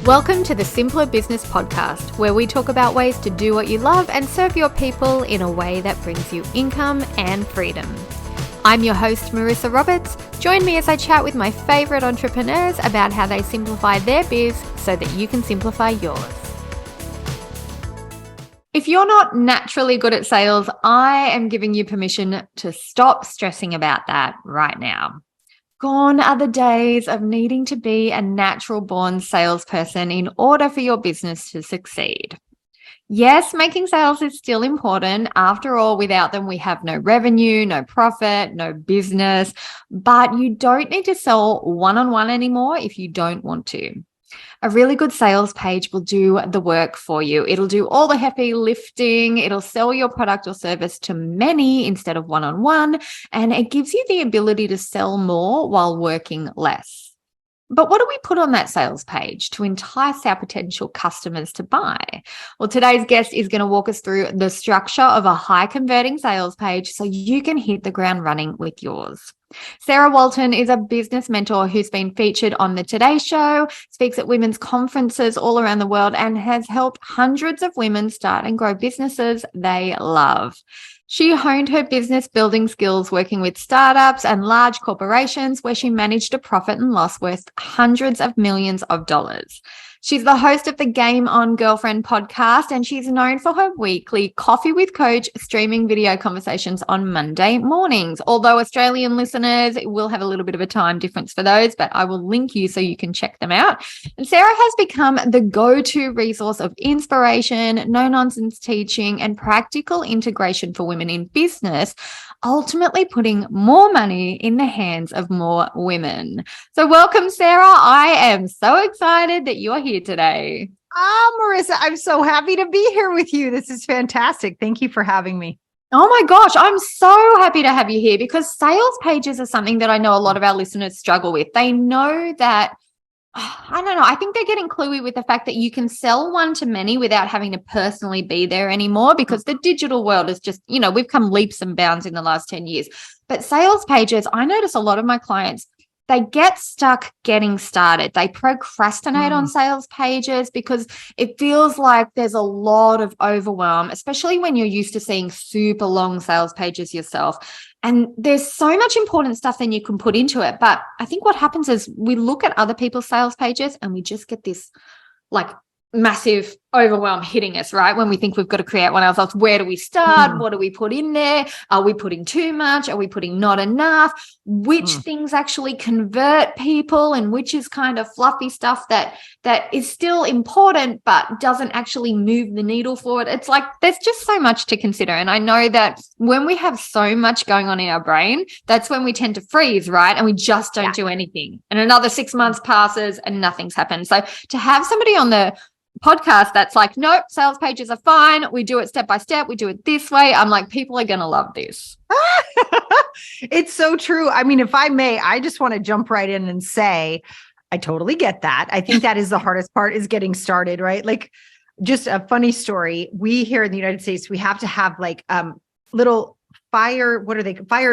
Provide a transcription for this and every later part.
Welcome to the Simpler Business Podcast, where we talk about ways to do what you love and serve your people in a way that brings you income and freedom. I'm your host, Marissa Roberts. Join me as I chat with my favorite entrepreneurs about how they simplify their biz so that you can simplify yours. If you're not naturally good at sales, I am giving you permission to stop stressing about that right now. Gone are the days of needing to be a natural-born salesperson in order for your business to succeed. Yes, making sales is still important. After all, without them, we have no revenue, no profit, no business. But you don't need to sell one-on-one anymore if you don't want to. A really good sales page will do the work for you. It'll do all the heavy lifting. It'll sell your product or service to many instead of one-on-one, and it gives you the ability to sell more while working less. But what do we put on that sales page to entice our potential customers to buy? Well, today's guest is going to walk us through the structure of a high-converting sales page so you can hit the ground running with yours. Sarah Walton is a business mentor who's been featured on the Today Show, speaks at women's conferences all around the world, and has helped hundreds of women start and grow businesses they love. She honed her business building skills working with startups and large corporations where she managed a profit and loss worth hundreds of millions of dollars. She's the host of the Game On Girlfriend podcast, and she's known for her weekly Coffee with Coach streaming video conversations on Monday mornings. Although Australian listeners will have a little bit of a time difference for those, but I will link you so you can check them out. And Sarah has become the go-to resource of inspiration, no-nonsense teaching, and practical integration for women in business, ultimately putting more money in the hands of more women. So welcome, Sarah. I am so excited that you're here today. Marissa, I'm so happy to be here with you. This is fantastic. Thank you for having me. Oh my gosh, I'm so happy to have you here because sales pages are something that I know a lot of our listeners struggle with. They know that, I don't know, I think they're getting cluey with the fact that you can sell one to many without having to personally be there anymore because the digital world is just, we've come leaps and bounds in the last 10 years. But sales pages, I notice a lot of my clients, they get stuck getting started. They procrastinate on sales pages because it feels like there's a lot of overwhelm, especially when you're used to seeing super long sales pages yourself. And there's so much important stuff then you can put into it. But I think what happens is we look at other people's sales pages and we just get this like massive overwhelm hitting us, right? When we think we've got to create one ourselves, where do we start? What do we put in there? Are we putting too much? Are we putting not enough? Which things actually convert people and which is kind of fluffy stuff that is still important but doesn't actually move the needle forward? It's like there's just so much to consider. And I know that when we have so much going on in our brain, that's when we tend to freeze, right? And we just don't do anything. And another 6 months passes and nothing's happened. So to have somebody on the podcast that's like, nope, sales pages are fine. We do it step by step. We do it this way. I'm like, people are going to love this. It's so true. I mean, if I may, I just want to jump right in and say, I totally get that. I think that is the hardest part is getting started, right? Like just a funny story. We here in the United States, we have to have like little fire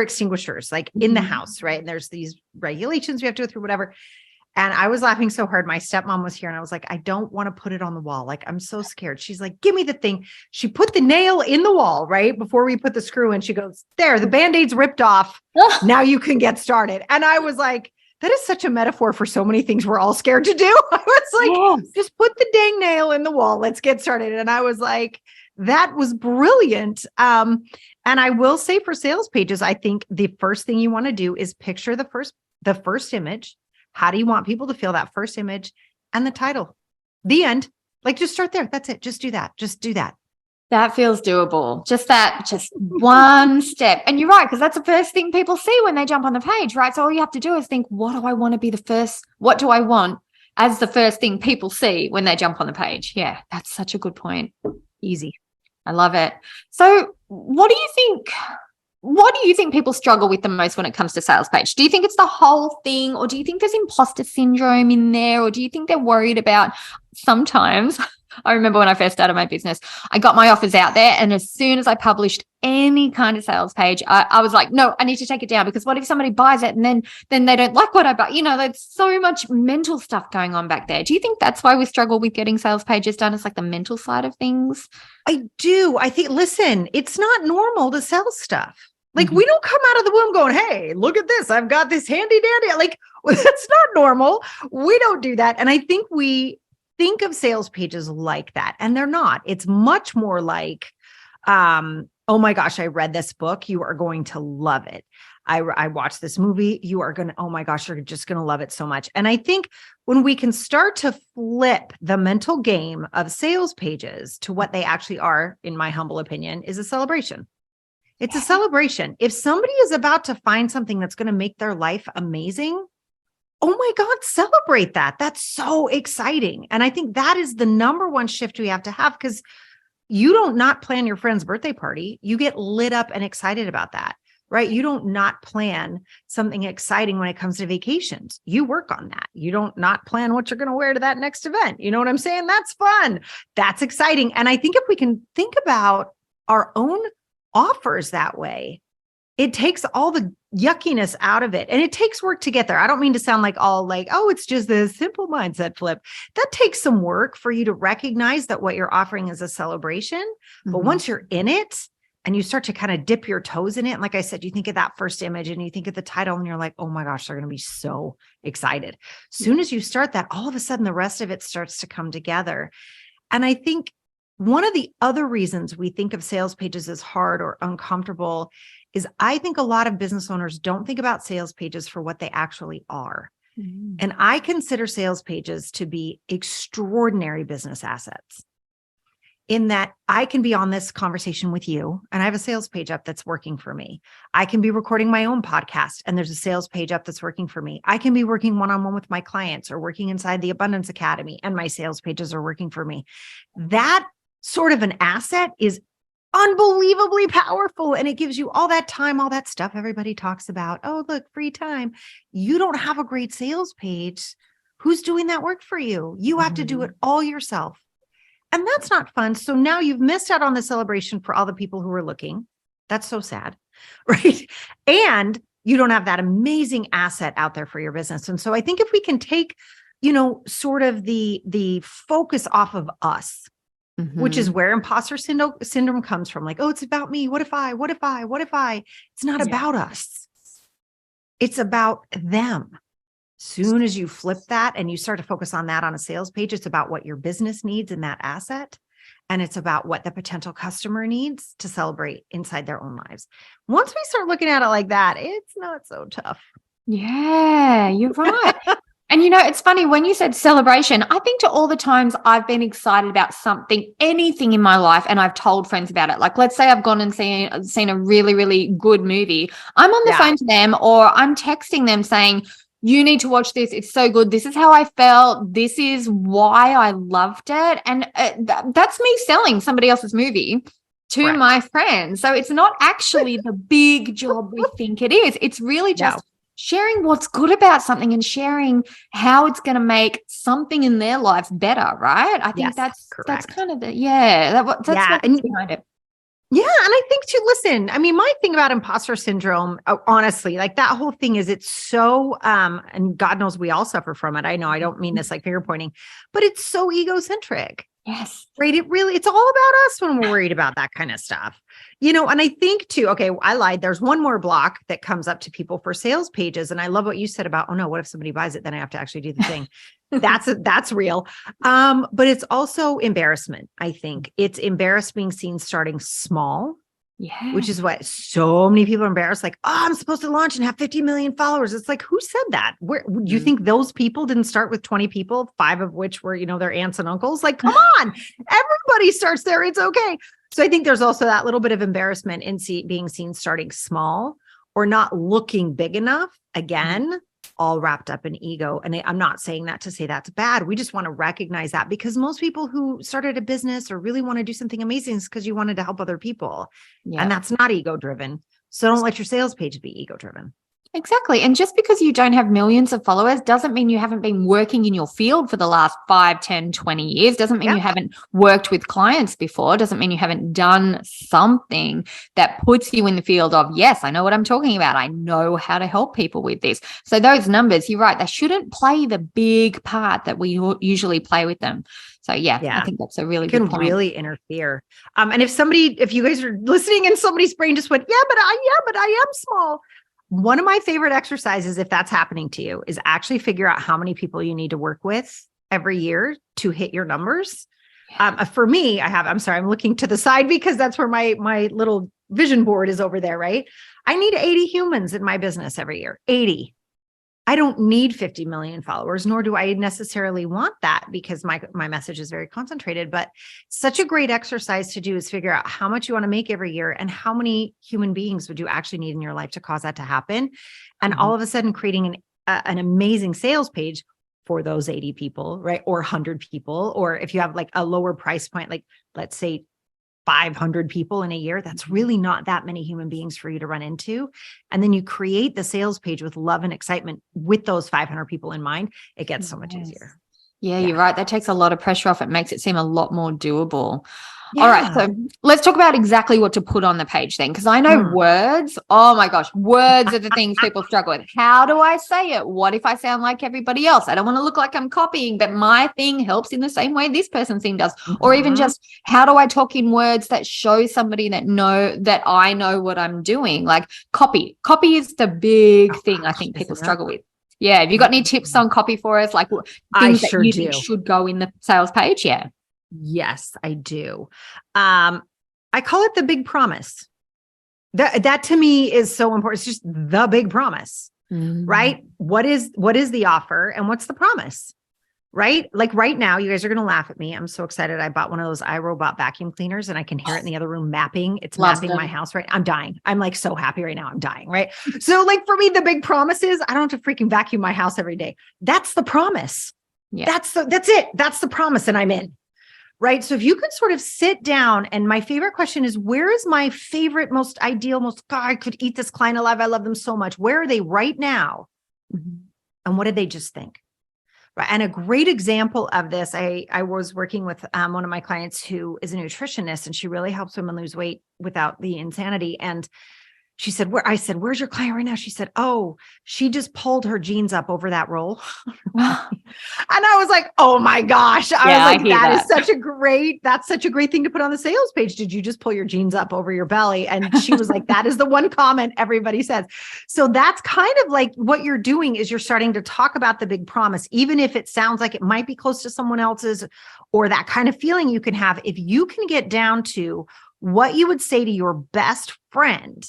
extinguishers like in the house, right? And there's these regulations we have to go through, whatever. And I was laughing so hard. My stepmom was here and I was like, I don't want to put it on the wall. Like, I'm so scared. She's like, give me the thing. She put the nail in the wall, right? Before we put the screw in, she goes, there, the Band-Aid's ripped off. Now you can get started. And I was like, that is such a metaphor for so many things we're all scared to do. I was like, just put the dang nail in the wall. Let's get started. And I was like, that was brilliant. And I will say for sales pages, I think the first thing you want to do is picture the first image. How do you want people to feel that first image and the title? The end. Like just start there. That's it. Just do that. Just do that. That feels doable. Just one step. And you're right, because that's the first thing people see when they jump on the page, right? So all you have to do is think, what do I want to be the first? What do I want as the first thing people see when they jump on the page? Yeah, that's such a good point. Easy. I love it. So what do you think people struggle with the most when it comes to sales page? Do you think it's the whole thing, or do you think there's imposter syndrome in there, or do you think they're worried about sometimes I remember when I first started my business, I got my offers out there. And as soon as I published any kind of sales page, I was like, no, I need to take it down, because what if somebody buys it and then they don't like what I buy? You know, there's so much mental stuff going on back there. Do you think that's why we struggle with getting sales pages done? It's like the mental side of things. I do. I think, listen, it's not normal to sell stuff. Like we don't come out of the womb going, hey, look at this. I've got this handy dandy. Like that's not normal. We don't do that. And I think we think of sales pages like that, and they're not. It's much more like, oh my gosh, I read this book. You are going to love it. I watched this movie. You are going to, oh my gosh, you're just going to love it so much. And I think when we can start to flip the mental game of sales pages to what they actually are, in my humble opinion, is a celebration. It's a celebration. If somebody is about to find something that's going to make their life amazing, oh my God, celebrate that. That's so exciting. And I think that is the number one shift we have to have, because you don't not plan your friend's birthday party. You get lit up and excited about that, right? You don't not plan something exciting when it comes to vacations. You work on that. You don't not plan what you're going to wear to that next event. You know what I'm saying? That's fun. That's exciting. And I think if we can think about our own offers that way, it takes all the yuckiness out of it. And it takes work to get there. I don't mean to sound like all like, oh, it's just a simple mindset flip. That takes some work for you to recognize that what you're offering is a celebration. But once you're in it and you start to kind of dip your toes in it, and like I said, you think of that first image and you think of the title and you're like, oh my gosh, they're going to be so excited. As soon as you start that, all of a sudden the rest of it starts to come together. And I think one of the other reasons we think of sales pages as hard or uncomfortable is I think a lot of business owners don't think about sales pages for what they actually are. And I consider sales pages to be extraordinary business assets, in that I can be on this conversation with you and I have a sales page up that's working for me. I can be recording my own podcast and there's a sales page up that's working for me. I can be working one-on-one with my clients or working inside the Abundance Academy and my sales pages are working for me. That sort of an asset is unbelievably powerful. And it gives you all that time, all that stuff everybody talks about. Oh, look, free time. You don't have a great sales page. Who's doing that work for you? You have to do it all yourself. And that's not fun. So now you've missed out on the celebration for all the people who are looking. That's so sad, right? And you don't have that amazing asset out there for your business. And so I think if we can take, sort of the focus off of us, which is where imposter syndrome comes from. Like, oh, it's about me. What if I? It's not about us. It's about them. Soon as you flip that and you start to focus on that on a sales page, it's about what your business needs in that asset. And it's about what the potential customer needs to celebrate inside their own lives. Once we start looking at it like that, it's not so tough. Yeah, you're right. And it's funny when you said celebration, I think to all the times I've been excited about something, anything in my life, and I've told friends about it. Like, let's say I've gone and seen a really, really good movie. I'm on the phone to them, or I'm texting them saying, you need to watch this. It's so good. This is how I felt. This is why I loved it. And that's me selling somebody else's movie to my friends. So it's not actually the big job we think it is. It's really just sharing what's good about something and sharing how it's going to make something in their life better, right? I think that's kind of the, that's what's behind it. Yeah. And I think too, listen, I mean, my thing about imposter syndrome, honestly, like that whole thing is it's so, and God knows we all suffer from it. I know I don't mean this like finger pointing, but it's so egocentric. Yes. Right. It's all about us when we're worried about that kind of stuff, and I think too, okay, I lied. There's one more block that comes up to people for sales pages. And I love what you said about, oh no, what if somebody buys it? Then I have to actually do the thing. That's real. But it's also embarrassment. I think it's embarrassed being seen starting small. Yeah. Which is what so many people are embarrassed. Like, oh, I'm supposed to launch and have 50 million followers. It's like, who said that? Where you think those people didn't start with 20 people, 5 of which were, their aunts and uncles? Like, come on, everybody starts there. It's okay. So I think there's also that little bit of embarrassment in being seen starting small or not looking big enough. Again, all wrapped up in ego. And I'm not saying that to say that's bad. We just want to recognize that, because most people who started a business or really want to do something amazing is because you wanted to help other people. Yeah. And that's not ego driven. So don't let your sales page be ego driven. Exactly. And just because you don't have millions of followers doesn't mean you haven't been working in your field for the last 5, 10, 20 years. Doesn't mean Yeah. you haven't worked with clients before. Doesn't mean you haven't done something that puts you in the field of, yes, I know what I'm talking about. I know how to help people with this. So those numbers, you're right, they shouldn't play the big part that we usually play with them. So yeah, I think that's a really good point. Really interfere. And if you guys are listening and somebody's brain just went, but I am small. One of my favorite exercises, if that's happening to you, is actually figure out how many people you need to work with every year to hit your numbers. For me, I'm looking to the side because that's where my little vision board is over there, right? I need 80 humans in my business every year, 80. I don't need 50 million followers, nor do I necessarily want that because my message is very concentrated, but such a great exercise to do is figure out how much you want to make every year and how many human beings would you actually need in your life to cause that to happen. And all of a sudden creating an amazing sales page for those 80 people, right? Or 100 people, or if you have like a lower price point, like let's say 500 people in a year, that's really not that many human beings for you to run into. And then you create the sales page with love and excitement with those 500 people in mind. It gets so much easier. Yeah, you're right. That takes a lot of pressure off. It makes it seem a lot more doable. Yeah. All right. So let's talk about exactly what to put on the page then, because I know words. Oh my gosh. Words are the things people struggle with. How do I say it? What if I sound like everybody else? I don't want to look like I'm copying, but my thing helps in the same way this person's thing does. Or even just how do I talk in words that show somebody that I know what I'm doing? Like copy. Copy is the big thing I think people struggle with. Yeah. Have you got any tips on copy for us? Like things that you think should go in the sales page? Yeah. Yes, I do. I call it the big promise. That to me is so important. It's just the big promise, right? What is the offer and what's the promise, right? Like right now, you guys are going to laugh at me. I'm so excited. I bought one of those iRobot vacuum cleaners and I can hear it in the other room mapping. It's mapping my house, right? I'm dying. I'm like so happy right now. I'm dying, right? So like for me, the big promise is I don't have to freaking vacuum my house every day. That's the promise. Yeah. That's it. That's the promise. And I'm in. Right. So if you could sort of sit down, and my favorite question is, where is my favorite, most ideal, God, I could eat this client alive. I love them so much. Where are they right now? And what did they just think? Right. And a great example of this, I was working with one of my clients who is a nutritionist, and she really helps women lose weight without the insanity. And she said, where's your client right now? She said, oh, she just pulled her jeans up over that roll. And I was like, oh my gosh. I was like, that's such a great thing to put on the sales page. Did you just pull your jeans up over your belly? And she was like, that is the one comment everybody says. So that's kind of like what you're doing is you're starting to talk about the big promise, even if it sounds like it might be close to someone else's, or that kind of feeling you can have. If you can get down to what you would say to your best friend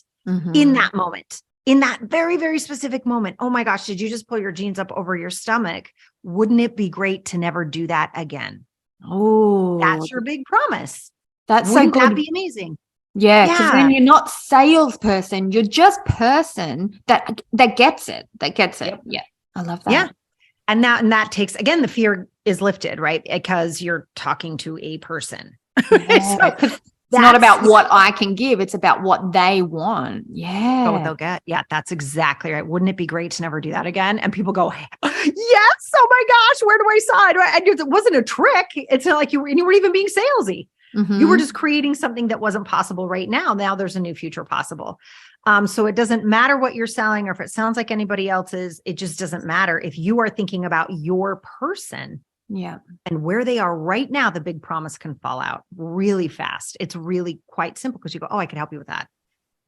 in that moment, in that very, very specific moment. Oh my gosh, did you just pull your jeans up over your stomach? Wouldn't it be great to never do that again? Oh, that's your big promise. Wouldn't that be amazing? Yeah, because then you're not salesperson, you're just person that gets it. Yep. Yeah, I love that. Yeah, and that takes, again, the fear is lifted, right? Because you're talking to a person. Yeah. It's not about what I can give. It's about what they want. Yeah. What they'll get. Yeah, that's exactly right. Wouldn't it be great to never do that again? And people go, yes. Oh my gosh, where do I sign? And it wasn't a trick. It's not like you weren't even being salesy. You were just creating something that wasn't possible right now. Now there's a new future possible. So it doesn't matter what you're selling or if it sounds like anybody else's. It just doesn't matter. If you are thinking about your person, and where they are right now, the big promise can fall out really fast. It's really quite simple because you go, oh, I can help you with that.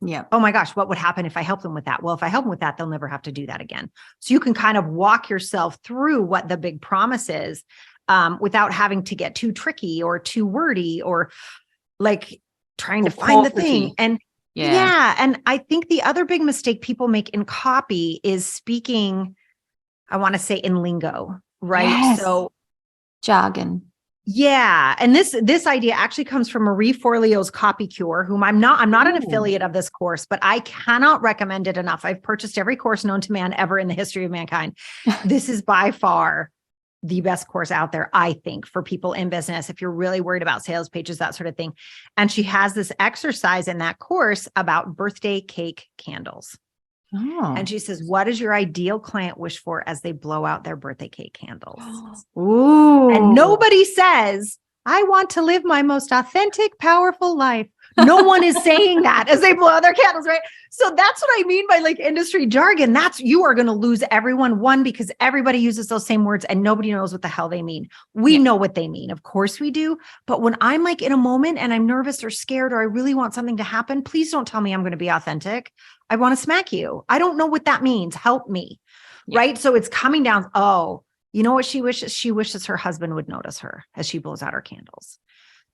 Yeah. Oh my gosh, what would happen if I help them with that? Well, if I help them with that, they'll never have to do that again. So you can kind of walk yourself through what the big promise is without having to get too tricky or too wordy or like trying to find the thing. And and I think the other big mistake people make in copy is speaking, I want to say in lingo, right? Yes. So jargon. Yeah. And this idea actually comes from Marie Forleo's Copy Cure, whom I'm not an affiliate of this course, but I cannot recommend it enough. I've purchased every course known to man ever in the history of mankind. This is by far the best course out there, I think, for people in business. If you're really worried about sales pages, that sort of thing. And she has this exercise in that course about birthday cake candles. Oh. And she says, what does your ideal client wish for as they blow out their birthday cake candles? Ooh. And nobody says, I want to live my most authentic, powerful life. No one is saying that as they blow out their candles, right? So that's what I mean by like industry jargon. You are going to lose everyone. One, because everybody uses those same words and nobody knows what the hell they mean. We know what they mean. Of course we do. But when I'm like in a moment and I'm nervous or scared, or I really want something to happen, please don't tell me I'm going to be authentic. I want to smack you. I don't know what that means. Help me. Right. So it's coming down. Oh, you know what she wishes? She wishes her husband would notice her as she blows out her candles.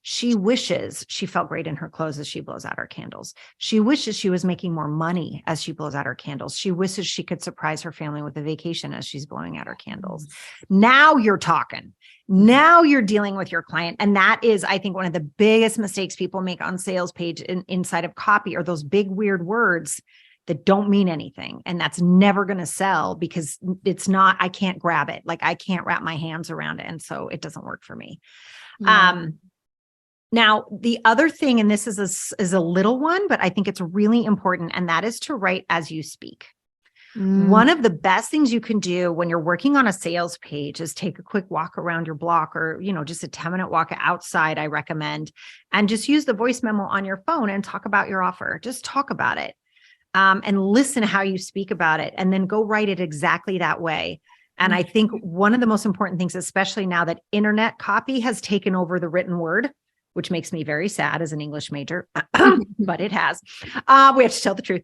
She wishes she felt great in her clothes as she blows out her candles. She wishes she was making more money as she blows out her candles. She wishes she could surprise her family with a vacation as she's blowing out her candles. Now you're talking. Now you're dealing with your client. And that is, I think, one of the biggest mistakes people make on sales page inside of copy are those big, weird words that don't mean anything. And that's never going to sell because it's not, I can't grab it. Like I can't wrap my hands around it. And so it doesn't work for me. Yeah. Now, the other thing, and this is a little one, but I think it's really important, and that is to write as you speak. One of the best things you can do when you're working on a sales page is take a quick walk around your block, or, just a 10-minute walk outside, I recommend, and just use the voice memo on your phone and talk about your offer. Just talk about it, and listen to how you speak about it, and then go write it exactly that way. And I think one of the most important things, especially now that internet copy has taken over the written word, which makes me very sad as an English major, but it has. We have to tell the truth,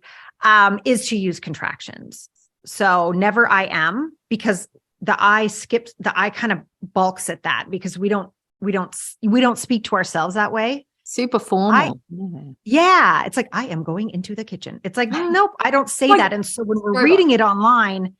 is to use contractions. So never I am, because the I kind of balks at that, because we don't speak to ourselves that way. Super formal. It's like, I am going into the kitchen. It's like, nope, I don't say that. And so when we're reading it online,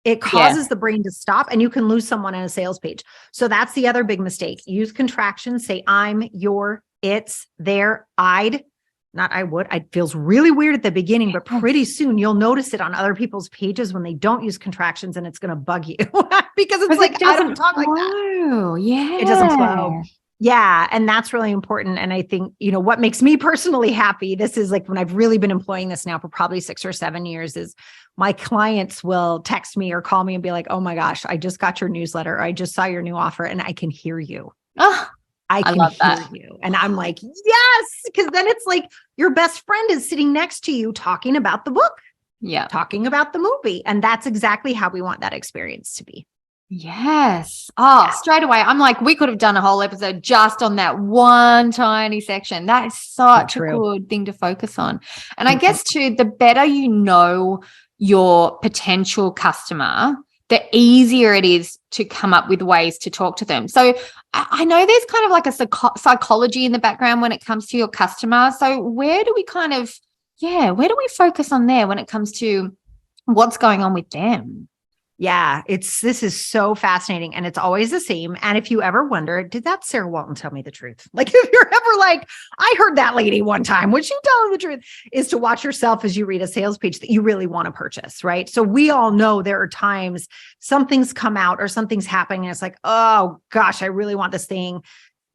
it causes the brain to stop, and you can lose someone in a sales page. So that's the other big mistake. Use contractions. Say I'm, your, it's, their, I'd, not I would. It feels really weird at the beginning, but pretty soon you'll notice it on other people's pages when they don't use contractions, and it's going to bug you because it's like, I don't talk like that. Yeah. It doesn't flow. Yeah. And that's really important. And I think, what makes me personally happy, this is like when I've really been employing this now for probably 6 or 7 years, is my clients will text me or call me and be like, oh my gosh, I just got your newsletter, or I just saw your new offer and I can hear you. I can hear you. And I'm like, yes, because then it's like your best friend is sitting next to you talking about the book, talking about the movie. And that's exactly how we want that experience to be. Yes. Straight away. I'm like, we could have done a whole episode just on that one tiny section. That is such a good thing to focus on. And I guess too, the better you know your potential customer, the easier it is to come up with ways to talk to them. So I know there's kind of like a psychology in the background when it comes to your customer. So where do we focus on there when it comes to what's going on with them? Yeah, this is so fascinating, and it's always the same. And if you ever wonder, did that Sarah Walton tell me the truth? Like if you're ever like, I heard that lady one time, would she tell her the truth? Is to watch yourself as you read a sales page that you really want to purchase, right? So we all know there are times something's come out or something's happening and it's like, oh gosh, I really want this thing.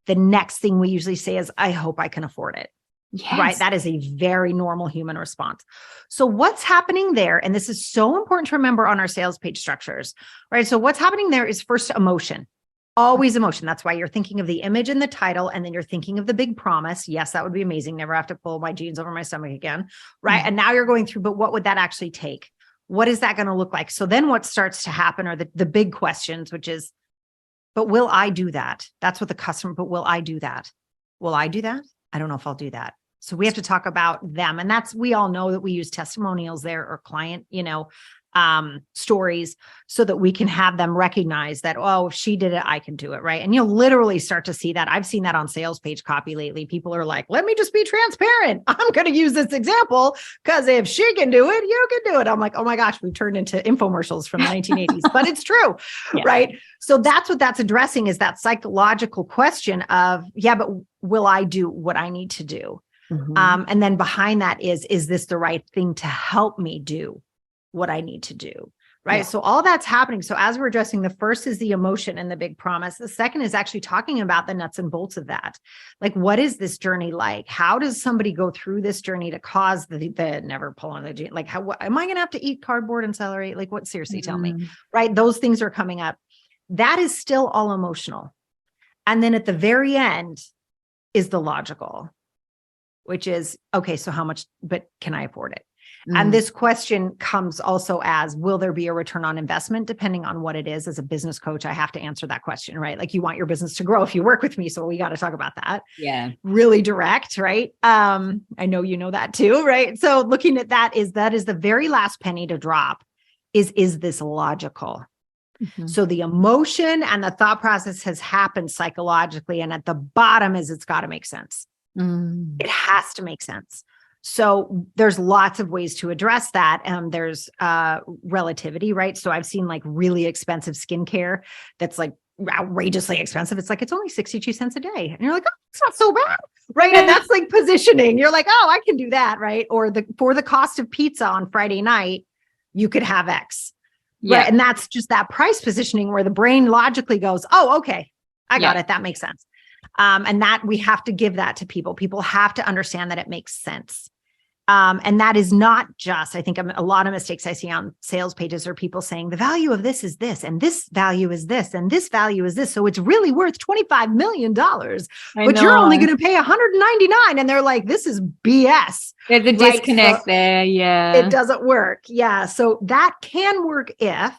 The next thing we usually say is, I hope I can afford it. Yes. Right. That is a very normal human response. So what's happening there, and this is so important to remember on our sales page structures, right? So what's happening there is first emotion, always emotion. That's why you're thinking of the image and the title, and then you're thinking of the big promise. Yes, that would be amazing. Never have to pull my jeans over my stomach again. Right. And now you're going through, but what would that actually take? What is that going to look like? So then what starts to happen are the big questions, which is, but will I do that? That's what the customer, but will I do that? Will I do that? I don't know if I'll do that. So we have to talk about them. And we all know that we use testimonials there, or client, stories, so that we can have them recognize that, oh, if she did it, I can do it. Right. And you'll literally start to see that. I've seen that on sales page copy lately. People are like, let me just be transparent. I'm going to use this example because if she can do it, you can do it. I'm like, oh my gosh, we've turned into infomercials from the 1980s, but it's true. Yeah. Right. So that's what that's addressing, is that psychological question of, but will I do what I need to do? Mm-hmm. And then behind that is this the right thing to help me do what I need to do? right? Yeah. So all that's happening. So as we're addressing, the first is the emotion and the big promise. The second is actually talking about the nuts and bolts of that. Like, what is this journey like? How does somebody go through this journey to cause the never pull on the gene? Like, what am I going to have to eat cardboard and celery? Like, what? Seriously, tell me, right? Those things are coming up. That is still all emotional. And then at the very end is the logical, which is, okay, so how much, but can I afford it? And this question comes also as, will there be a return on investment? Depending on what it is. As a business coach, I have to answer that question, right? Like, you want your business to grow if you work with me. So we got to talk about that. Yeah. Really direct, right? I know you know that too, right? So looking at that is the very last penny to drop is this logical? So the emotion and the thought process has happened psychologically. And at the bottom is, it's got to make sense. It has to make sense. So there's lots of ways to address that. There's relativity, right? So I've seen like really expensive skincare that's like outrageously expensive. It's like, it's only 62 cents a day. And you're like, oh, it's not so bad, right? And that's like positioning. You're like, oh, I can do that, right? Or for the cost of pizza on Friday night, you could have X. Yeah. Right. And that's just that price positioning where the brain logically goes, oh, okay, I got it. That makes sense. And that we have to give that to people. People have to understand that it makes sense. And that is not just, I think a lot of mistakes I see on sales pages are people saying the value of this is this, and this value is this, and this value is this. So it's really worth $25 million, but you're only going to pay $199. And they're like, this is BS. There's a disconnect there. Yeah. It doesn't work. Yeah. So that can work if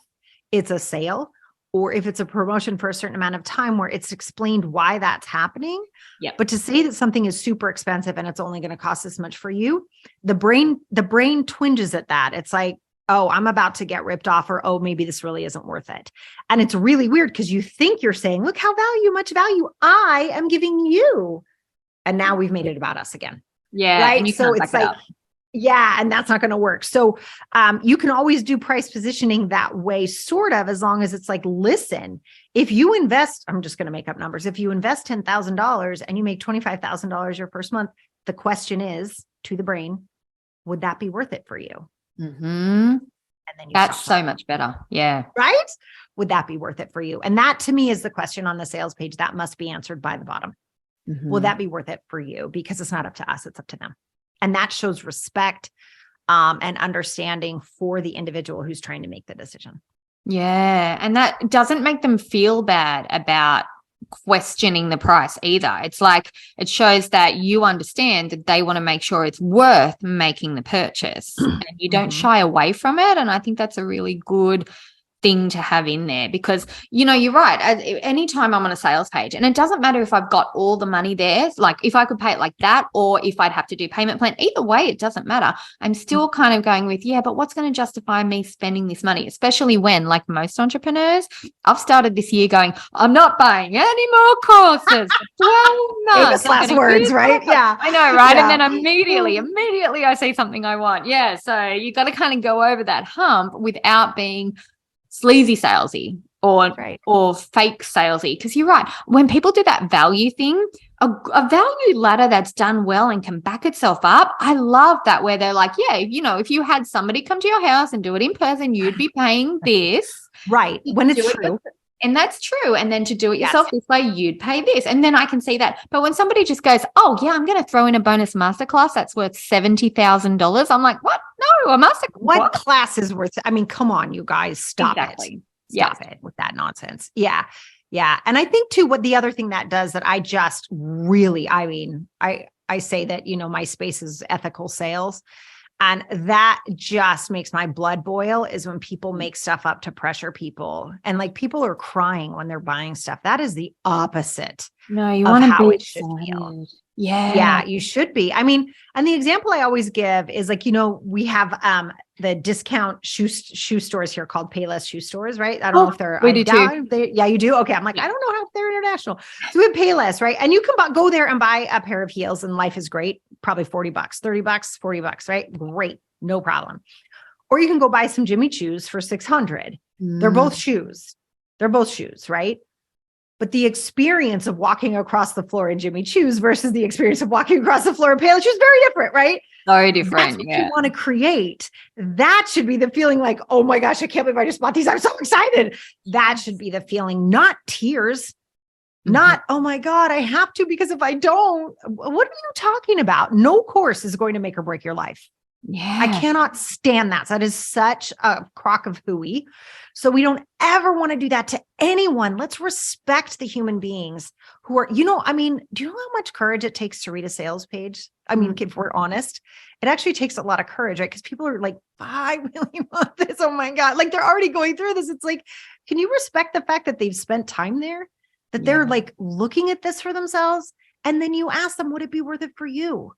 it's a sale, or if it's a promotion for a certain amount of time where it's explained why that's happening. Yeah. But to say that something is super expensive and it's only going to cost this much for you, the brain twinges at that. It's like, oh, I'm about to get ripped off, or, oh, maybe this really isn't worth it. And it's really weird because you think you're saying, look how much value I am giving you. And now we've made it about us again. Yeah. Right. And you so can't it's back it like, up. yeah, and that's not going to work. So you can always do price positioning that way, sort of, as long as it's like, listen, if you invest, I'm just going to make up numbers. If you invest $10,000 and you make $25,000 your first month, the question is to the brain, would that be worth it for you? And then that's so much better. Yeah. Right? Would that be worth it for you? And that to me is the question on the sales page that must be answered by the bottom. Will that be worth it for you? Because it's not up to us, it's up to them. And that shows respect and understanding for the individual who's trying to make the decision. Yeah. And that doesn't make them feel bad about questioning the price either. It's like, it shows that you understand that they want to make sure it's worth making the purchase and you don't shy away from it. And I think that's a really good thing to have in there, because, you know, you're right. Anytime I'm on a sales page, and it doesn't matter if I've got all the money there, like if I could pay it like that, or if I'd have to do payment plan, either way, it doesn't matter. I'm still kind of going with, yeah, but what's going to justify me spending this money? Especially when, like most entrepreneurs, I've started this year going, I'm not buying any more courses for 12 months. Famous last words, right? Yeah. I know, right? Yeah. And then immediately I see something I want. Yeah. So you got to kind of go over that hump without being sleazy salesy or fake salesy. Because you're right. When people do that value thing, a value ladder that's done well and can back itself up, I love that, where they're like, yeah, you know, if you had somebody come to your house and do it in person, you'd be paying this. Right. When it's true. And that's true. And then to do it yourself this way, you'd pay this. And then I can see that. But when somebody just goes, oh, yeah, I'm going to throw in a bonus masterclass that's worth $70,000. I'm like, what? No, a masterclass. What class is worth? I mean, come on, you guys, stop it. Stop it with that nonsense. Yeah. Yeah. And I think too, what the other thing that does that I just really, I mean, I say that, you know, my space is ethical sales. And that just makes my blood boil, is when people make stuff up to pressure people. And like, people are crying when they're buying stuff. That is the opposite. No, you want to how be it should feel. Yeah. Yeah, you should be. I mean, and the example I always give is like, you know, we have the discount shoe stores here called Payless shoe stores, right? I don't know if they're we do too. Yeah, you do. Okay. I'm like, I don't know how they're international. So we have Payless, right? And you can go there and buy a pair of heels and life is great. Probably $40, $30, $40, right? Great. No problem. Or you can go buy some Jimmy Choos for $600. They're both shoes. They're both shoes, right? But the experience of walking across the floor in Jimmy Choos versus the experience of walking across the floor in Payless shoes is very different, right? So different. That's what you want to create. That should be the feeling like, oh my gosh, I can't believe I just bought these. I'm so excited. That should be the feeling, not tears. Not, oh my God, I have to, because if I don't, what are you talking about? No course is going to make or break your life. Yeah. I cannot stand that. That is such a crock of hooey. So we don't ever want to do that to anyone. Let's respect the human beings who are, do you know how much courage it takes to read a sales page? I mean, if we're honest, it actually takes a lot of courage, right? Because people are like, I really want this. Oh my God. Like they're already going through this. It's like, can you respect the fact that they've spent time there? That they're like looking at this for themselves. And then you ask them, would it be worth it for you?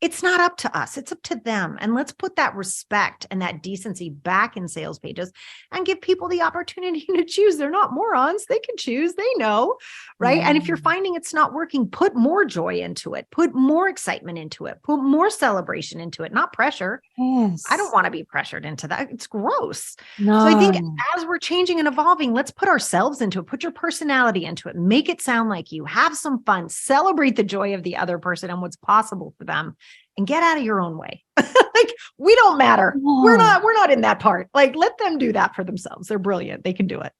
It's not up to us. It's up to them. And let's put that respect and that decency back in sales pages and give people the opportunity to choose. They're not morons. They can choose. They know, right? And if you're finding it's not working, put more joy into it. Put more excitement into it. Put more celebration into it, not pressure. Yes. I don't want to be pressured into that. It's gross. No. So I think as we're changing and evolving, let's put ourselves into it. Put your personality into it. Make it sound like you. Have some fun. Celebrate the joy of the other person and what's possible for them. And get out of your own way. Like we don't matter. We're not in that part. Like let them do that for themselves. They're brilliant. They can do it.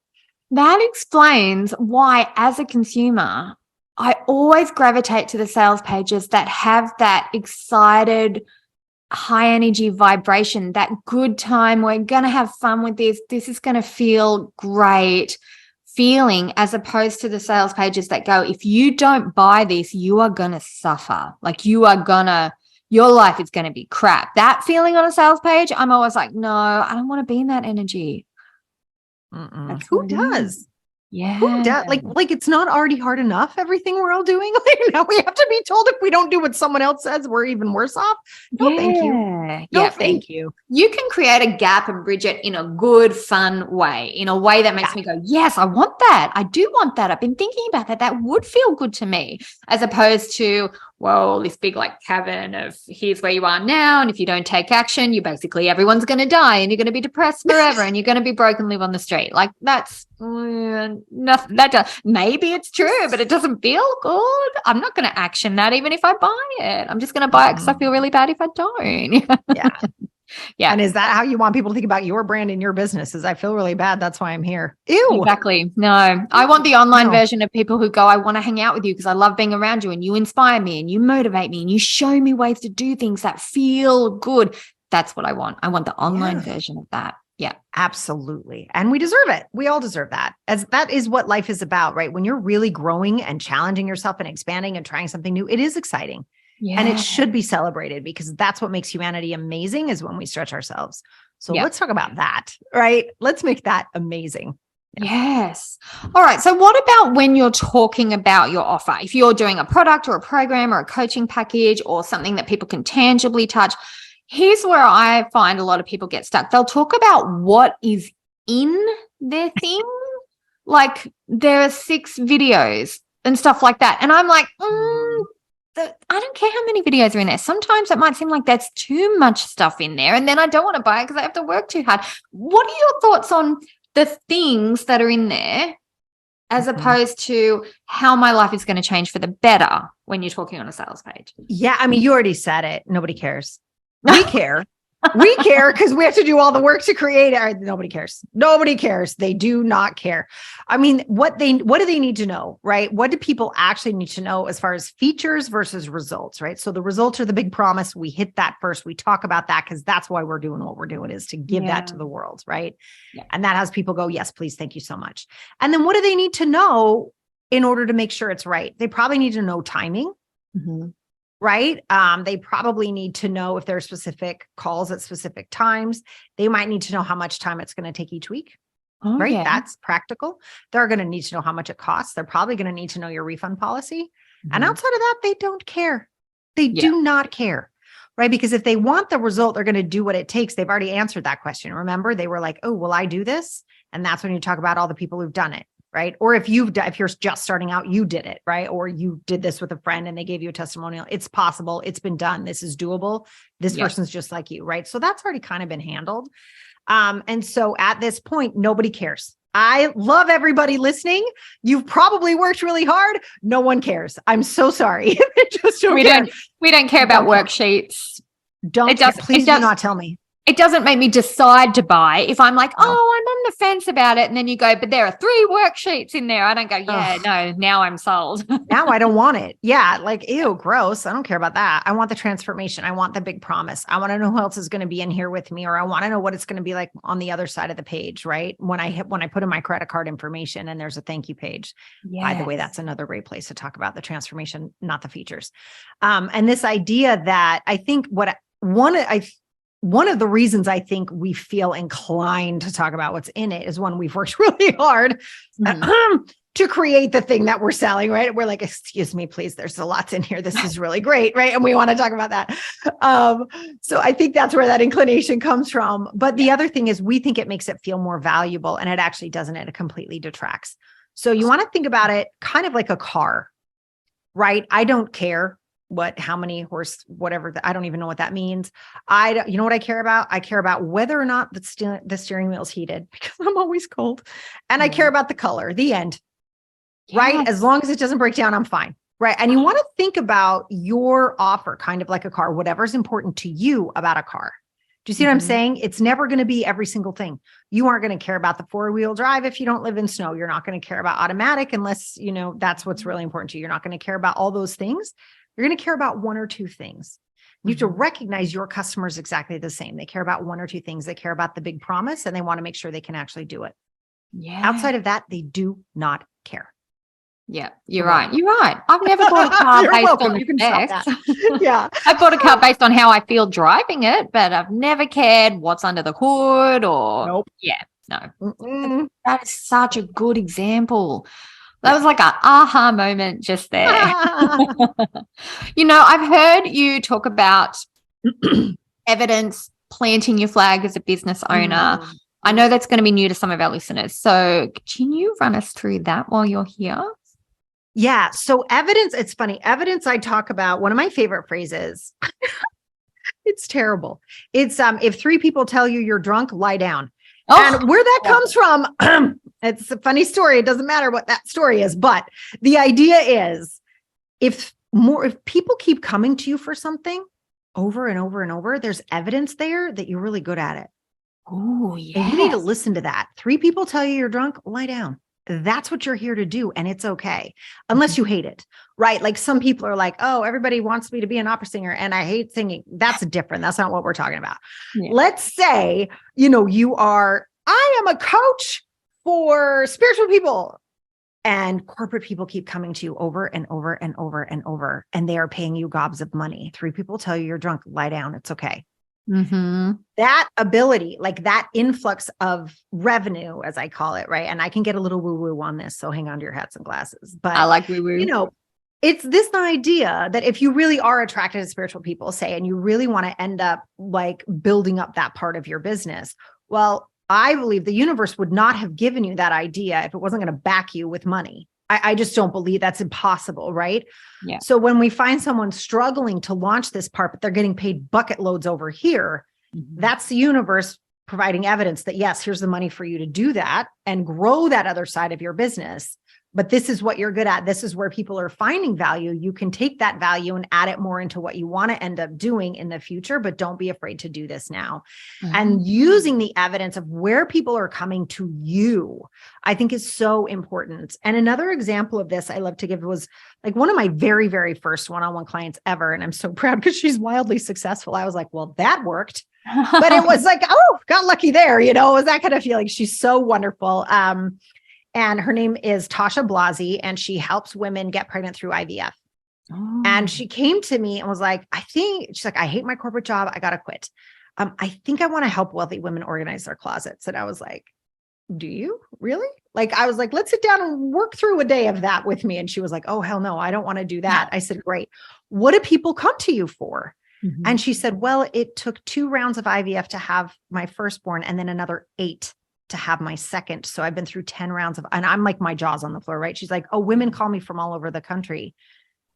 That explains why, as a consumer, I always gravitate to the sales pages that have that excited, high energy vibration, that good time. We're going to have fun with this. This is going to feel great feeling, as opposed to the sales pages that go, if you don't buy this, you are going to suffer. Like your life is going to be crap. That feeling on a sales page, I'm always like, no, I don't want to be in that energy. Who does? Yeah. Who does? Like it's not already hard enough, everything we're all doing. Like now we have to be told if we don't do what someone else says, we're even worse off. No, thank you. No, thank you. You can create a gap and bridge it in a good, fun way, in a way that makes me go, yes, I want that. I do want that. I've been thinking about that. That would feel good to me, as opposed to, well, this big like cavern of here's where you are now. And if you don't take action, everyone's going to die and you're going to be depressed forever and you're going to be broke and live on the street. Like that's nothing. Maybe it's true, but it doesn't feel good. I'm not going to action that even if I buy it. I'm just going to buy it because I feel really bad if I don't. Yeah. Yeah. And is that how you want people to think about your brand and your business? Is I feel really bad. That's why I'm here. Ew. Exactly. No, I want the online version of people who go, I want to hang out with you because I love being around you and you inspire me and you motivate me and you show me ways to do things that feel good. That's what I want. I want the online version of that. Yeah, absolutely. And we deserve it. We all deserve that. As that is what life is about, right? When you're really growing and challenging yourself and expanding and trying something new, it is exciting. Yeah. And it should be celebrated because that's what makes humanity amazing, is when we stretch ourselves. So let's talk about that, right? Let's make that amazing. Yeah. Yes. All right. So what about when you're talking about your offer? If you're doing a product or a program or a coaching package or something that people can tangibly touch, here's where I find a lot of people get stuck. They'll talk about what is in their thing. Like there are 6 videos and stuff like that. And I'm like, I don't care how many videos are in there. Sometimes it might seem like there's too much stuff in there and then I don't want to buy it because I have to work too hard. What are your thoughts on the things that are in there as opposed to how my life is going to change for the better when you're talking on a sales page? Yeah. I mean, you already said it. Nobody cares. We care. We care because we have to do all the work to create it. Nobody cares. Nobody cares. They do not care. I mean, what do they need to know, right? What do people actually need to know as far as features versus results, right? So the results are the big promise. We hit that first. We talk about that because that's why we're doing what we're doing, is to give that to the world, right? Yeah. And that has people go, yes, please. Thank you so much. And then what do they need to know in order to make sure it's right? They probably need to know timing. Right? They probably need to know if there are specific calls at specific times. They might need to know how much time it's going to take each week. Right? Yeah. That's practical. They're going to need to know how much it costs. They're probably going to need to know your refund policy. And outside of that, they don't care. They do not care. Right? Because if they want the result, they're going to do what it takes. They've already answered that question. Remember, they were like, oh, will I do this? And that's when you talk about all the people who've done it. Right? Or if you're just starting out, you did it, right? Or you did this with a friend and they gave you a testimonial. It's possible. It's been done. This is doable. This person's just like you, right? So that's already kind of been handled. And so at this point, nobody cares. I love everybody listening. You've probably worked really hard. No one cares. I'm so sorry. We don't care about worksheets. Please do not tell me. It doesn't make me decide to buy if I'm like, I'm on the fence about it. And then you go, but there are 3 worksheets in there. I don't go, no, now I'm sold. Now I don't want it. Yeah. Like, ew, gross. I don't care about that. I want the transformation. I want the big promise. I want to know who else is going to be in here with me, or I want to know what it's going to be like on the other side of the page, right? When I put in my credit card information and there's a thank you page. Yes. By the way, that's another great place to talk about the transformation, not the features. And this idea that I think one of the reasons I think we feel inclined to talk about what's in it is when we've worked really hard to create the thing that we're selling, right? We're like, excuse me, please, there's a lot in here. This is really great, right? And we want to talk about that. So I think that's where that inclination comes from. But the other thing is we think it makes it feel more valuable, and it actually doesn't. It completely detracts. So you want to think about it kind of like a car, right? I don't care how many horse, whatever, I don't even know what that means. You know what I care about? I care about whether or not the steering wheel is heated, because I'm always cold. And I care about the color, the end, right? As long as it doesn't break down, I'm fine. Right. And you want to think about your offer kind of like a car, whatever's important to you about a car. Do you see what I'm saying? It's never going to be every single thing. You aren't going to care about the 4-wheel drive if you don't live in snow. You're not going to care about automatic unless, that's what's really important to you. You're not going to care about all those things. You're going to care about 1 or 2 things. You have to recognize your customers exactly the same. They care about 1 or 2 things. They care about the big promise, and they want to make sure they can actually do it. Yeah. Outside of that, they do not care. Yeah, you're right. You're right. I've never bought a car based on the specs. Yeah. I bought a car based on how I feel driving it, but I've never cared what's under the hood or. Nope. Yeah, no. That is such a good example. That was like an aha moment just there. I've heard you talk about evidence, planting your flag as a business owner. I know that's going to be new to some of our listeners. So can you run us through that while you're here? Yeah. So evidence, it's funny. Evidence, I talk about one of my favorite phrases. It's terrible. It's if 3 people tell you you're drunk, lie down. And where that comes from, it's a funny story. It doesn't matter what that story is, but the idea is if people keep coming to you for something over and over and over, there's evidence there that you're really good at it. Oh, yeah. And you need to listen to that. 3 people tell you you're drunk, lie down. That's what you're here to do. And it's okay. Unless you hate it, right? Like some people are like, oh, everybody wants me to be an opera singer and I hate singing. That's different. That's not what we're talking about. Yeah. Let's say, I am a coach for spiritual people, and corporate people keep coming to you over and over and over and over, and they are paying you gobs of money. 3 people tell you you're drunk, lie down. It's okay. That ability, like that influx of revenue, as I call it, right? And I can get a little woo-woo on this, so hang on to your hats and glasses. But I like woo-woo. It's this idea that if you really are attracted to spiritual people, say, and you really want to end up like building up that part of your business, well, I believe the universe would not have given you that idea if it wasn't going to back you with money. I just don't believe that's impossible, right? Yeah. So when we find someone struggling to launch this part, but they're getting paid bucket loads over here, that's the universe providing evidence that, yes, here's the money for you to do that and grow that other side of your business. But this is what you're good at. This is where people are finding value. You can take that value and add it more into what you want to end up doing in the future, but don't be afraid to do this now. And using the evidence of where people are coming to you, I think is so important. And another example of this I love to give was like one of my very, very first one-on-one clients ever. And I'm so proud because she's wildly successful. I was like, well, that worked. But it was like, oh, got lucky there. It was that kind of feeling. She's so wonderful. And her name is Tasha Blasi, and she helps women get pregnant through IVF. And she came to me and was like, she's like, I hate my corporate job. I got to quit. I think I want to help wealthy women organize their closets. And I was like, do you really? Like, I was like, let's sit down and work through a day of that with me. And she was like, oh, hell no, I don't want to do that. I said, great. What do people come to you for? And she said, well, it took 2 rounds of IVF to have my firstborn and then another 8 to have my second. So I've been through 10 rounds and I'm like, my jaw's on the floor, right? She's like, oh, women call me from all over the country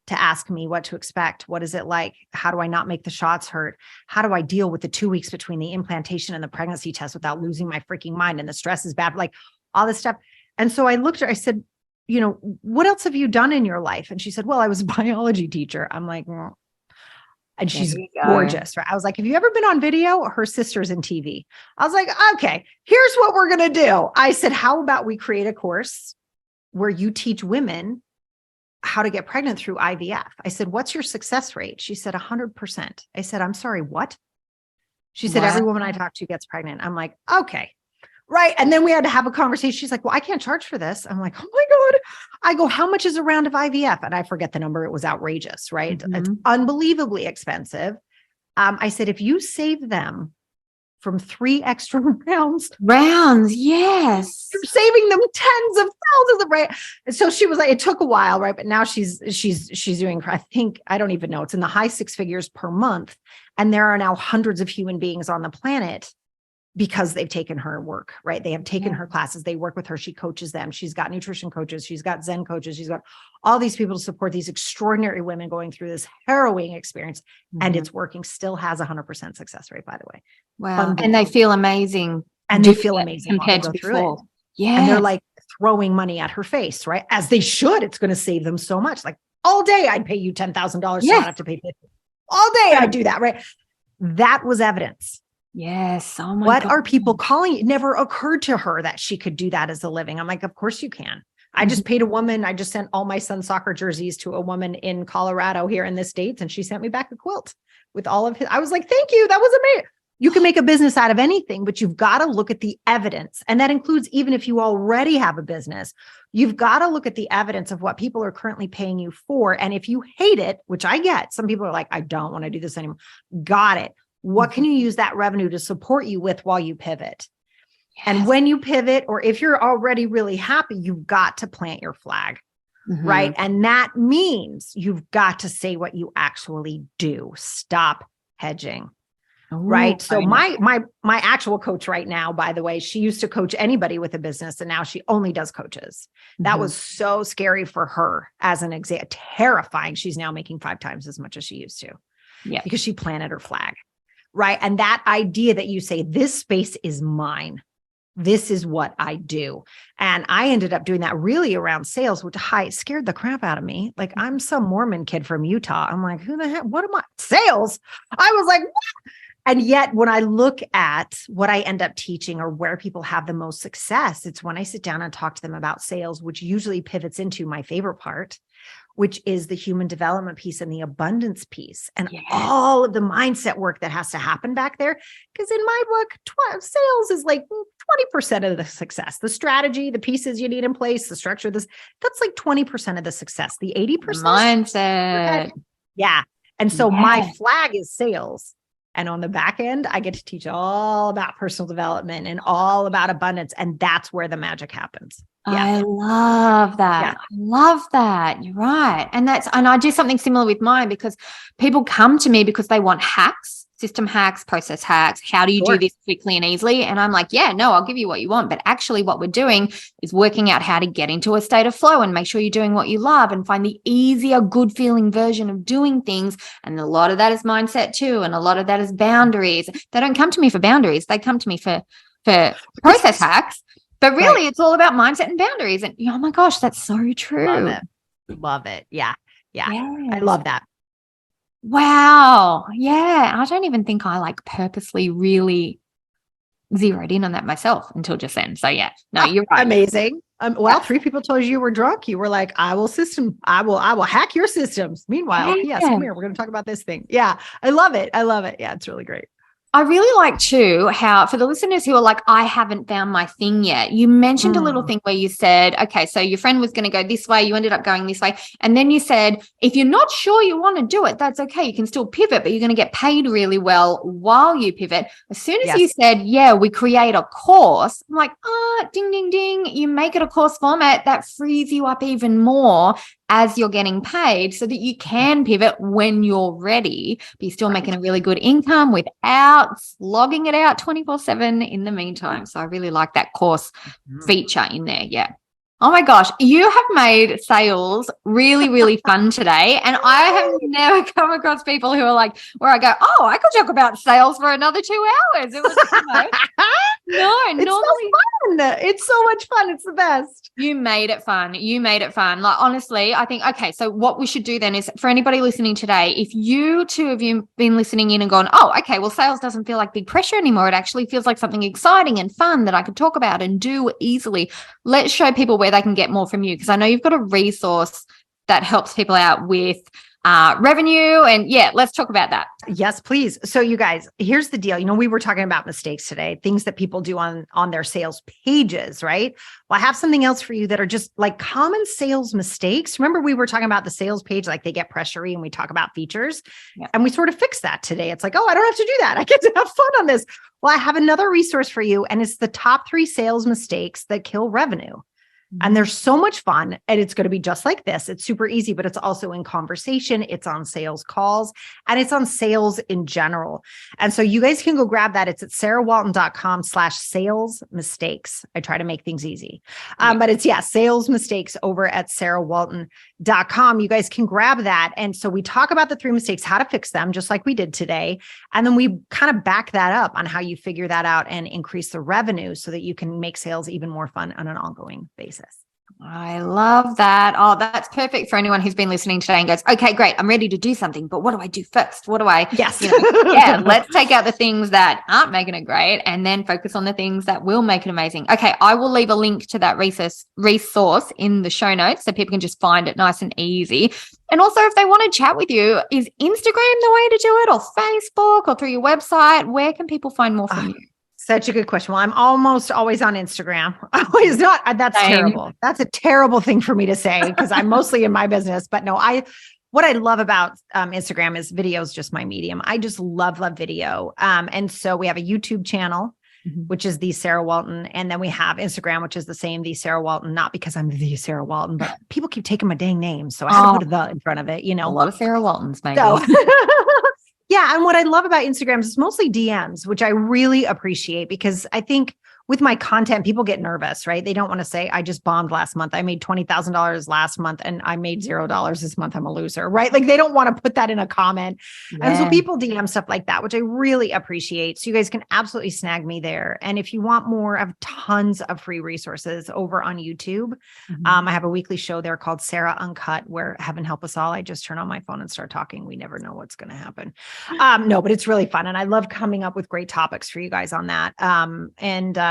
to ask me what to expect. What is it like? How do I not make the shots hurt? How do I deal with the 2 weeks between the implantation and the pregnancy test without losing my freaking mind? And the stress is bad, like all this stuff. And so I looked at her, I said, what else have you done in your life? And she said, well, I was a biology teacher. I'm like, well, and There she's you go. gorgeous. Right? I was like, have you ever been on video? Her sister's in TV. I was like, okay, here's what we're going to do. I said, how about we create a course where you teach women how to get pregnant through IVF? I said, what's your success rate? She said, 100%. I said, I'm sorry, what? She said, every woman I talk to gets pregnant. I'm like, okay. Right. And then we had to have a conversation. She's like, well, I can't charge for this. I'm like, oh my God. I go, how much is a round of IVF? And I forget the number. It was outrageous, right? It's unbelievably expensive. I said, if you save them from 3 extra rounds, yes, you're saving them tens of thousands of, right? And so she was like, it took a while, right? But now she's doing, I think, I don't even know, it's in the high 6 figures per month. And there are now hundreds of human beings on the planet because they've taken her work, right? They have taken her classes. They work with her. She coaches them. She's got nutrition coaches. She's got Zen coaches. She's got all these people to support these extraordinary women going through this harrowing experience. And it's working, still has 100% success rate, by the way. Wow. And they feel amazing. And they feel amazing compared to before. Yeah. And they're like throwing money at her face, right? As they should. It's going to save them so much. Like all day I'd pay you $10,000 so I don't have to pay 50. All day I'd do that, right? That was evidence. Yes. Oh my What God. are people calling? It never occurred to her that she could do that as a living. I'm like, of course you can. I just paid a woman. I just sent all my son's soccer jerseys to a woman in Colorado here in the States. And she sent me back a quilt with all of his. I was like, thank you. That was amazing. You can make a business out of anything, but you've got to look at the evidence. And that includes even if you already have a business, you've got to look at the evidence of what people are currently paying you for. And if you hate it, which I get, some people are like, I don't want to do this anymore. Got it. What can you use that revenue to support you with while you pivot? Yes. And when you pivot, or if you're already really happy, you've got to plant your flag, right? And that means you've got to say what you actually do. Stop hedging, right? So my actual coach right now, by the way, she used to coach anybody with a business, and now she only does coaches. That was so scary for her as an example, terrifying. She's now making 5 times as much as she used to, because she planted her flag. Right. And that idea that you say, this space is mine. This is what I do. And I ended up doing that really around sales, which scared the crap out of me. Like, I'm some Mormon kid from Utah. I'm like, who the heck? What am I? Sales? I was like, what? And yet when I look at what I end up teaching or where people have the most success, it's when I sit down and talk to them about sales, which usually pivots into my favorite part, which is the human development piece and the abundance piece and all of the mindset work that has to happen back there. Because in my book, sales is like 20% of the success. The strategy, the pieces you need in place, the structure, that's like 20% of the success. The 80% mindset. Yeah. And so my flag is sales. And on the back end, I get to teach all about personal development and all about abundance. And that's where the magic happens. I love that. I love that. You're right. And I do something similar with mine, because people come to me because they want hacks, system hacks, process hacks. How do you do this quickly and easily? And I'm like, yeah, no, I'll give you what you want. But actually what we're doing is working out how to get into a state of flow and make sure you're doing what you love and find the easier, good feeling version of doing things. And a lot of that is mindset too. And a lot of that is boundaries. They don't come to me for boundaries. They come to me for process hacks. But really, it's all about mindset and boundaries. And oh my gosh, that's so true. Love it. Yeah. I love that. Wow. Yeah. I don't even think I purposely really zeroed in on that myself until just then. So yeah, no, you're right. Amazing. 3 people told you were drunk. You were like, I will hack your systems. Meanwhile, yes, come here. We're going to talk about this thing. Yeah. I love it. Yeah. It's really great. I really like too how, for the listeners who are like, I haven't found my thing yet, you mentioned a little thing where you said, okay, so your friend was going to go this way, you ended up going this way. And then you said, if you're not sure you want to do it, that's okay. You can still pivot, but you're going to get paid really well while you pivot. As soon as you said, we create a course, I'm like, ding, ding, ding. You make it a course format that frees you up even more as you're getting paid so that you can pivot when you're ready, but you're still making a really good income without slogging it out 24/7 in the meantime. So I really like that course feature in there. Yeah. Oh my gosh, you have made sales really, really fun today. And I have never come across people who are like, where I go, I could talk about sales for another 2 hours. It was, It's normally so fun. It's so much fun. It's the best. You made it fun. Like, honestly, I think, okay, so what we should do then is for anybody listening today, if you two of you been listening in and gone, oh, okay, well, sales doesn't feel like big pressure anymore. It actually feels like something exciting and fun that I could talk about and do easily. Let's show people where they can get more from you. Because I know you've got a resource that helps people out with revenue. And yeah, let's talk about that. Yes, please. So you guys, here's the deal. We were talking about mistakes today, things that people do on their sales pages, right? Well, I have something else for you that are just like common sales mistakes. Remember, we were talking about the sales page, like they get pressury and we talk about features and we sort of fix that today. It's like, oh, I don't have to do that. I get to have fun on this. Well, I have another resource for you, and it's the top 3 sales mistakes that kill revenue. And they're so much fun, and it's going to be just like this. It's super easy, but it's also in conversation. It's on sales calls, and it's on sales in general. And so you guys can go grab that. It's at sarahwalton.com/sales mistakes. I try to make things easy. But it's, sales mistakes over at sarahwalton.com. You guys can grab that. And so we talk about the 3 mistakes, how to fix them, just like we did today. And then we kind of back that up on how you figure that out and increase the revenue so that you can make sales even more fun on an ongoing basis. I love that. Oh, that's perfect for anyone who's been listening today and goes, okay, great, I'm ready to do something, but what do I do first? What do I, yes. Let's take out the things that aren't making it great and then focus on the things that will make it amazing. Okay, I will leave a link to that resource in the show notes so people can just find it nice and easy. And also, if they want to chat with you, is Instagram the way to do it, or Facebook, or through your website? Where can people find more from you? Such a good question. Well, I'm almost always on Instagram. Always not. That's Same. Terrible. That's a terrible thing for me to say because I'm mostly in my business. But no, what I love about Instagram is video is just my medium. I just love video. And so we have a YouTube channel, which is the Sarah Walton. And then we have Instagram, which is the same, the Sarah Walton, not because I'm the Sarah Walton, but people keep taking my dang name. So I had to put a the in front of it, A lot of Sarah Waltons, maybe. So, yeah. And what I love about Instagram is it's mostly DMs, which I really appreciate because I think with my content, people get nervous, right? They don't want to say, I just bombed last month. I made $20,000 last month and I made $0 this month. I'm a loser, right? Like they don't want to put that in a comment. Yeah. And so people DM stuff like that, which I really appreciate. So you guys can absolutely snag me there. And if you want more, I have tons of free resources over on YouTube. I have a weekly show there called Sarah Uncut, where heaven help us all, I just turn on my phone and start talking. We never know what's going to happen. No, but it's really fun. And I love coming up with great topics for you guys on that.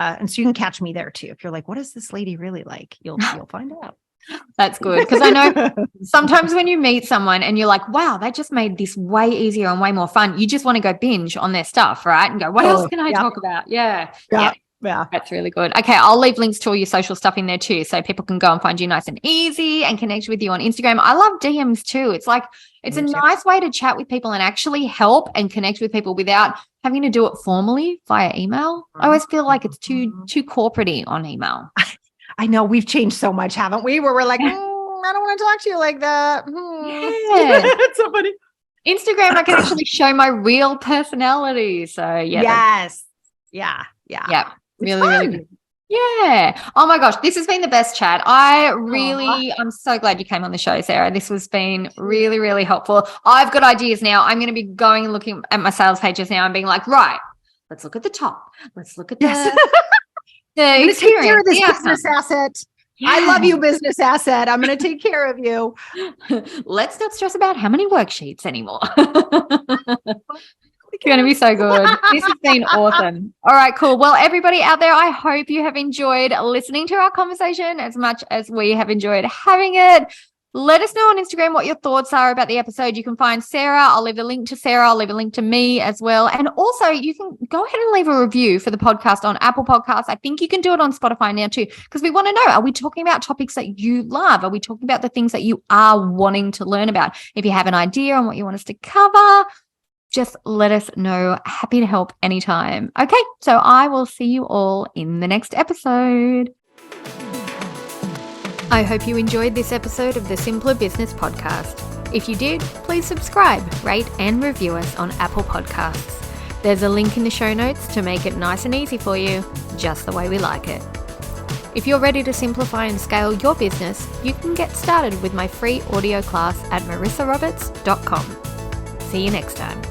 And so you can catch me there too. If you're like, what is this lady really like? You'll find out. That's good. Because I know sometimes when you meet someone and you're like, wow, they just made this way easier and way more fun. You just want to go binge on their stuff, right? And go, what else can I talk about? Yeah. That's really good. Okay. I'll leave links to all your social stuff in there too. So people can go and find you nice and easy and connect with you on Instagram. I love DMs too. It's like, it's a nice way to chat with people and actually help and connect with people without having to do it formally via email. I always feel like it's too corporate-y on email. I know we've changed so much, haven't we? Where we're like, I don't want to talk to you like that. Yeah. It's so funny. Instagram, I can actually show my real personality. So yeah. Yes. Yeah. Really good. Yeah. Oh my gosh. This has been the best chat. I'm so glad you came on the show, Sarah. This has been really, really helpful. I've got ideas now. I'm going to be going and looking at my sales pages now and being like, right, let's look at the top. Let's look at the I'm take care of this business asset. Yeah. I love you, business asset. I'm going to take care of you. Let's not stress about how many worksheets anymore. It's going to be so good. This has been awesome. All right, cool. Well, everybody out there, I hope you have enjoyed listening to our conversation as much as we have enjoyed having it. Let us know on Instagram what your thoughts are about the episode. You can find Sarah. I'll leave a link to Sarah. I'll leave a link to me as well. And also you can go ahead and leave a review for the podcast on Apple Podcasts. I think you can do it on Spotify now too, because we want to know, are we talking about topics that you love? Are we talking about the things that you are wanting to learn about? If you have an idea on what you want us to cover, just let us know. Happy to help anytime. Okay, so I will see you all in the next episode. I hope you enjoyed this episode of the Simpler Business Podcast. If you did, please subscribe, rate, and review us on Apple Podcasts. There's a link in the show notes to make it nice and easy for you, just the way we like it. If you're ready to simplify and scale your business, you can get started with my free audio class at marissaroberts.com. See you next time.